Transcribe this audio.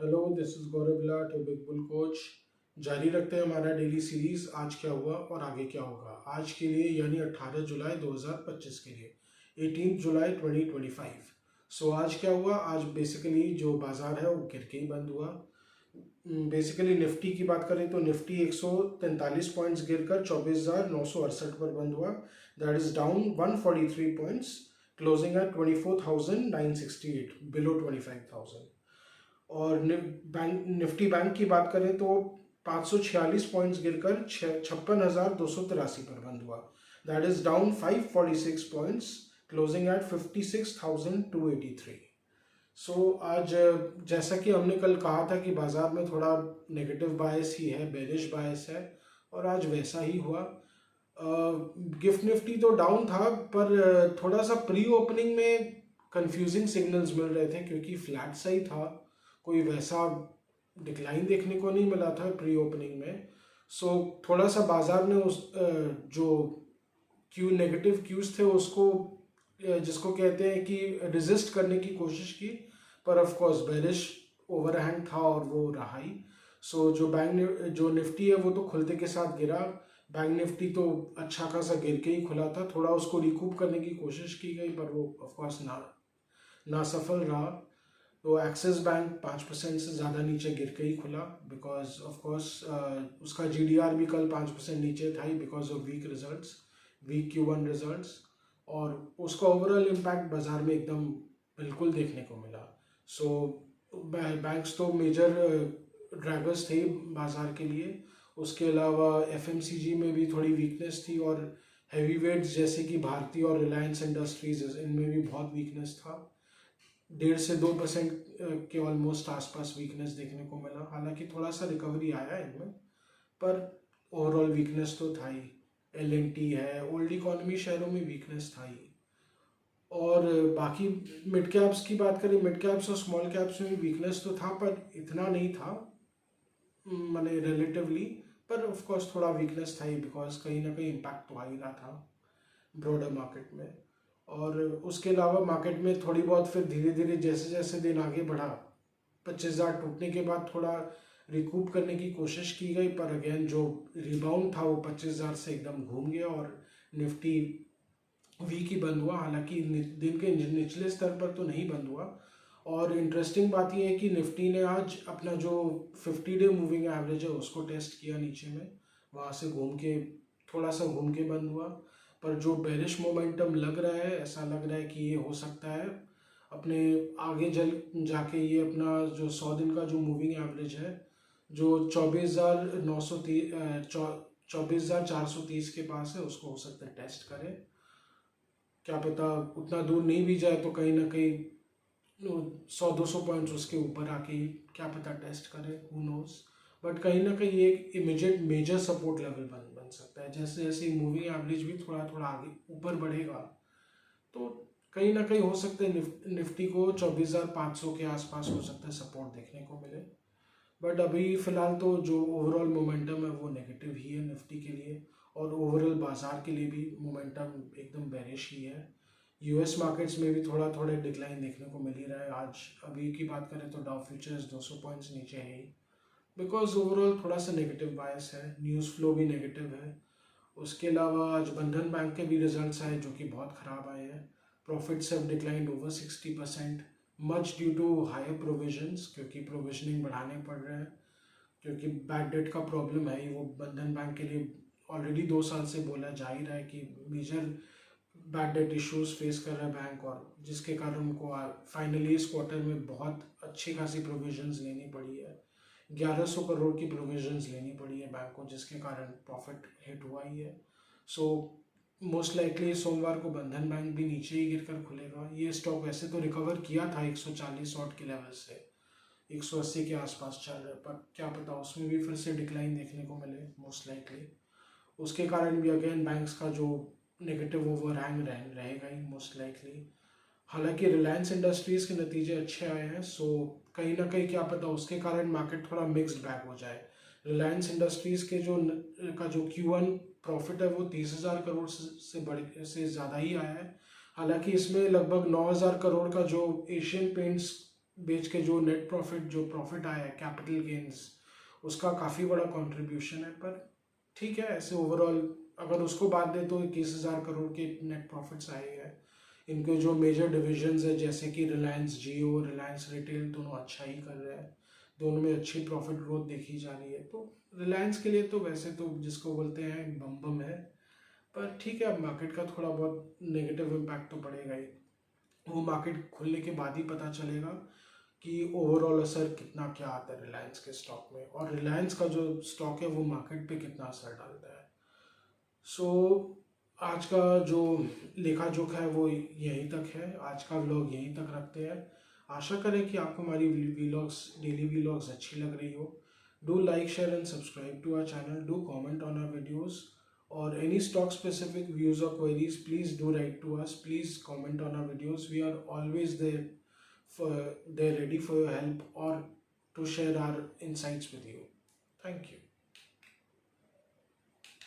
Hello, this is Gaurav Vilat your big bull coach. जारी रखते हैं हमारा डेली सीरीज। आज क्या हुआ और आगे क्या होगा आज के लिए, यानी 18 जुलाई 2025 के लिए 18 जुलाई 2025। सो आज क्या हुआ। आज बेसिकली जो बाजार है वो गिर के ही बंद हुआ। बेसिकली निफ्टी की बात करें तो निफ्टी 143 पॉइंट्स गिरकर 24,968 पर बंद हुआ। That is down 143 points, closing at 24,968, below 25,000। और निफ्टी बैंक की बात करें तो 546 पॉइंट्स गिरकर 56,283 पर बंद हुआ। That is down 546 points, closing at 56,283। So आज जैसा कि हमने कल कहा था कि बाजार में थोड़ा नेगेटिव बायस ही है, बेरिश बायस है, और आज वैसा ही हुआ। गिफ्ट निफ्टी तो डाउन था, पर थोड़ा सा प्री ओपनिंग में कंफ्यूजिंग सिग्नल्स मिल रहे थे क्योंकि फ्लैट सा ही था, कोई वैसा डिक्लाइन देखने को नहीं मिला था प्री ओपनिंग में। सो थोड़ा सा बाजार ने उस जो नेगेटिव क्यूज थे उसको, जिसको कहते हैं कि रेजिस्ट करने की कोशिश की, पर ऑफ कोर्स बेरिश ओवरहैंग था और वो रहा ही। सो जो निफ्टी है वो तो खुलते के साथ गिरा। बैंक निफ्टी तो अच्छा खासा गिर के ही खुला था, थोड़ा उसको रिकूप करने की कोशिश की गई पर वो ऑफ कोर्स ना सफल रहा। तो एक्सिस बैंक 5% से ज़्यादा नीचे गिर के ही खुला, बिकॉज ऑफ कोर्स उसका जीडीआर भी कल 5% नीचे था ही, because of weak Q1 results. और उसका ओवरऑल इम्पैक्ट बाजार में एकदम बिल्कुल देखने को मिला। सो बैंक्स तो मेजर ड्राइवर्स थे बाजार के लिए। उसके अलावा एफएमसीजी में भी थोड़ी वीकनेस थी, और हैवी वेट्स जैसे कि भारती और रिलायंस इंडस्ट्रीज, इनमें भी बहुत वीकनेस था। 1.5 से 2% के ऑलमोस्ट आसपास वीकनेस देखने को मिला। हालांकि थोड़ा सा रिकवरी आया इनमें, पर ओवरऑल वीकनेस तो था ही। L&T है, ओल्ड इकोनॉमी शेयरों में वीकनेस था ही। और बाकी मिड कैप्स की बात करें, मिड कैप्स और स्मॉल कैप्स में वीकनेस तो था, पर इतना नहीं था, माने रिलेटिवली। पर ऑफ कोर्स थोड़ा वीकनेस था ही, बिकॉज कहीं ना कहीं इम्पैक्ट तो आ ही रहा था ब्रॉडर मार्केट में। और उसके अलावा मार्केट में थोड़ी बहुत फिर धीरे धीरे जैसे जैसे दिन आगे बढ़ा, 25,000 टूटने के बाद थोड़ा रिकूप करने की कोशिश की गई, पर अगेन जो रिबाउंड था वो 25,000 से एकदम घूम गया और निफ्टी वीक ही बंद हुआ। हालांकि दिन के निचले स्तर पर तो नहीं बंद हुआ। और इंटरेस्टिंग बात यह है कि निफ्टी ने आज अपना जो 50 डे मूविंग एवरेज है उसको टेस्ट किया नीचे में, वहाँ से घूम के थोड़ा सा घूम के बंद हुआ। पर जो बेरिश मोमेंटम लग रहा है, ऐसा लग रहा है कि ये हो सकता है अपने आगे जाके ये अपना जो 100 दिन का जो मूविंग एवरेज है, जो 24,430 के पास है, उसको हो सकता है टेस्ट करे। क्या पता उतना दूर नहीं भी जाए तो कहीं ना कहीं 100-200 पॉइंट्स उसके ऊपर आके क्या पता टेस्ट करे, हु नोज। बट कहीं ना कहीं ये एक इमीडिएट मेजर सपोर्ट लेवल बन सकता है। जैसे जैसे मूविंग एवरेज भी थोड़ा थोड़ा आगे ऊपर बढ़ेगा, तो कहीं ना कहीं हो सकता है निफ्टी को 24,500 के आसपास हो सकता है सपोर्ट देखने को मिले। बट अभी फिलहाल तो जो ओवरऑल मोमेंटम है वो नेगेटिव ही है निफ्टी के लिए, और ओवरऑल बाजार के लिए भी मोमेंटम एकदम बेरिश ही है। यूएस मार्केट्स में भी थोड़ा थोड़ा डिक्लाइन देखने को मिल ही रहा है। आज अभी की बात करें तो डाउ फ्यूचर्स 200 पॉइंट्स नीचे है ही, बिकॉज ओवरऑल थोड़ा सा नेगेटिव बायस है, न्यूज़ फ्लो भी नेगेटिव है। उसके अलावा आज बंधन बैंक के भी रिजल्ट्स आए जो कि बहुत ख़राब आए हैं। Profits have declined over 60%, much due to higher provisions, क्योंकि प्रोविजनिंग बढ़ाने पड़ रहे हैं, क्योंकि बैड डेट का प्रॉब्लम है ही वो बंधन बैंक के लिए। ऑलरेडी 2 साल से बोला जा ही रहा है कि major bad debt issues face कर रहा है बैंक, और जिसके कारण उनको फाइनली इस क्वार्टर में बहुत अच्छी खासी प्रोविजंस लेनी पड़ी है। 1,100 करोड़ की प्रोविजंस लेनी पड़ी है बैंक को, जिसके कारण प्रॉफिट हिट हुआ ही है। सो मोस्ट लाइकली सोमवार को बंधन बैंक भी नीचे ही गिरकर खुलेगा। ये स्टॉक वैसे तो रिकवर किया था 140 ऑट के लेवल से, 180 के आसपास चल रहा है, पर क्या पता उसमें भी फिर से डिक्लाइन देखने को मिले मोस्ट लाइकली। उसके कारण भी अगेन बैंक्स का जो नेगेटिव ओवरहैंग रहेगा ही मोस्ट लाइकली। हालांकि रिलायंस इंडस्ट्रीज के नतीजे अच्छे आए हैं, सो कहीं ना कहीं क्या पता उसके कारण मार्केट थोड़ा मिक्स्ड बैक हो जाए। रिलायंस इंडस्ट्रीज के जो Q1 प्रॉफिट है वो 30,000 करोड़ से ज़्यादा ही आया है। हालांकि इसमें लगभग 9,000 करोड़ का जो एशियन पेंट्स बेच के जो नेट प्रॉफिट जो प्रॉफिट आया है कैपिटल गेन्स उसका काफ़ी बड़ा कंट्रीब्यूशन है। पर ठीक है, ऐसे ओवरऑल अगर उसको बात दें तो 21,000 करोड़ के नेट प्रॉफिट्स आए हैं। इनके जो मेजर डिविजन्स है जैसे कि रिलायंस जियो, रिलायंस रिटेल, दोनों अच्छा ही कर रहे हैं, दोनों में अच्छी प्रॉफिट ग्रोथ देखी जा रही है। तो रिलायंस के लिए तो वैसे तो जिसको बोलते हैं बम बम है, पर ठीक है, अब मार्केट का थोड़ा बहुत नेगेटिव इम्पैक्ट तो पड़ेगा ही। वो मार्केट खुलने के बाद ही पता चलेगा कि ओवरऑल असर कितना क्या आता है रिलायंस के स्टॉक में, और रिलायंस का जो स्टॉक है वो मार्केट पे कितना असर डालता है। सो आज का जो लेखा जोखा है वो यहीं तक है, आज का व्लॉग यहीं तक रखते हैं। आशा करें कि आपको हमारी वीलॉग्स, डेली वीलॉग्स अच्छी लग रही हो। Do like, share and subscribe to our channel, do comment on our videos, or any stock specific views or queries, please do write to us. Please comment on our videos. We are always there ready for your help or to share our insights with you. Thank you.